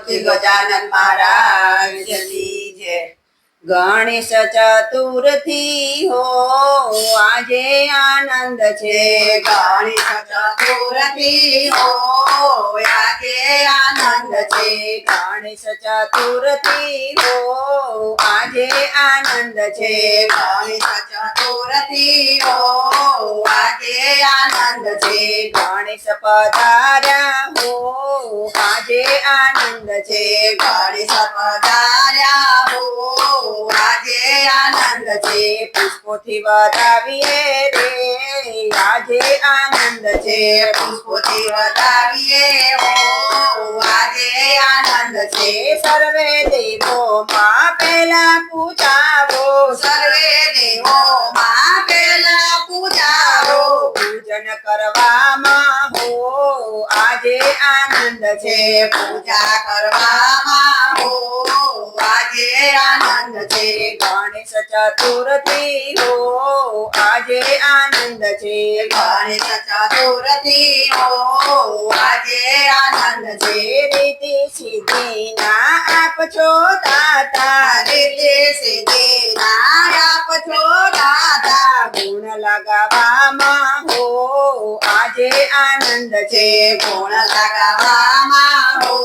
ગજાનન મહારાજની જય। ગણેશ ચતુર્થી હો આજે આનંદ છે। ગણેશ ચતુર્થી હો આજે આનંદ છે। ગણેશ ચતુર્થી હો આજે આનંદ છે। ગણેશ ચતુર્થી હો આજે આનંદ છે। ગણેશ પધાર્યા હો આજે આનંદ છે। ગણેશ પધાર્યા હો આજે આનંદ છે। પુષ્પોથી વધાવીએ રે આજે આનંદ છે। પુષ્પોથી વધાવીએ હો આજે આનંદ છે। સર્વે દેવોમાં પહેલા પૂજાવો સર્વે દેવોમાં પહેલા પૂજાવો પૂજન કરવામાં હો આજે આનંદ છે। પૂજા કરવામાં હો આજે આનંદ છે। ગણેશ ચતુર્થી હો આજે આનંદ છે। ગણેશ ચતુર્થી હો આજે આનંદ છે। રીતિ સિદ્ધિ ના આપ છો દાતા રીતિ સિદ્ધિ ના આપ છો દાતા ગુણ લગાવવામાં હો આજે આનંદ છે। ગુણ લગાવવામાં હો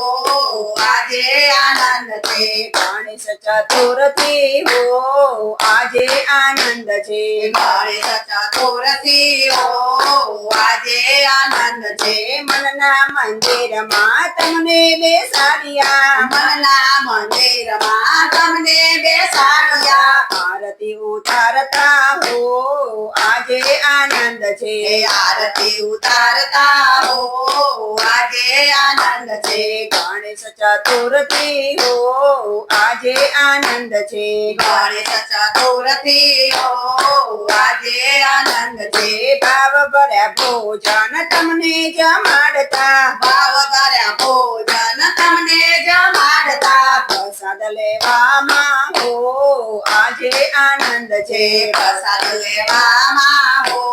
આજે આનંદ છે। ગણેશ ચતુર્થી હો આજે આનંદ છે। ગણેશ ચતુર્થી હો આજે આનંદ છે। મનના મંદિરમાં તમને બેસાડ્યા મનના મંદિરમાં તમને બેસાડ્યા આરતી ઉતારતા હો આજે આનંદ છે। આરતી ઉતારતા હો આજે આનંદ છે। ગણેશ ચતુર્થી હો આજે આનંદ છે। ગણેશ ચતુર્થી હો આજે આનંદ છે। ભાવ ભર્યા ભોજન તમને જમાડતા ભાવ કર્યા ભોજન તમને જમાડતા પ્રસાદ લેવામાં હો આજે આનંદ છે। પ્રસાદ લેવામાં હો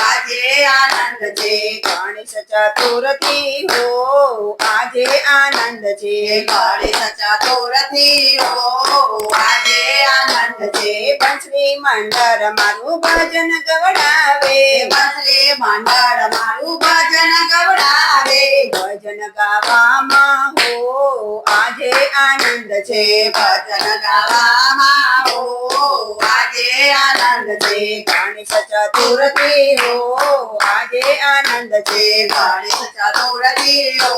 આજે આનંદ છે। ગણેશ ચતુર્થી હો આજે આનંદ છે। ગણેશ ચતુર્થી હો આજે આનંદ છે। બંસરી મંડળ મારું ભજન ગવડાવે મંત્રી મંડળ મારું ભજન ગવડાવે ભજન ગાવામાં હો આજે આનંદ છે। ભજન ગાવામાં હો આજે આનંદ છે। ગણેશ ચતુર્થી હો આજે આનંદ છે। ગણેશ ચતુર્થી હો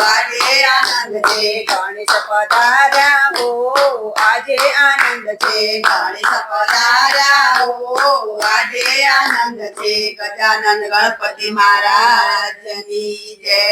આજે આનંદ છે। ગણેશ પધાર્યા હો આજે આનંદ છે। ગણેશ પધાર્યા હો આજે આનંદ છે। ગજાનન ગણપતિ મહારાજની જય।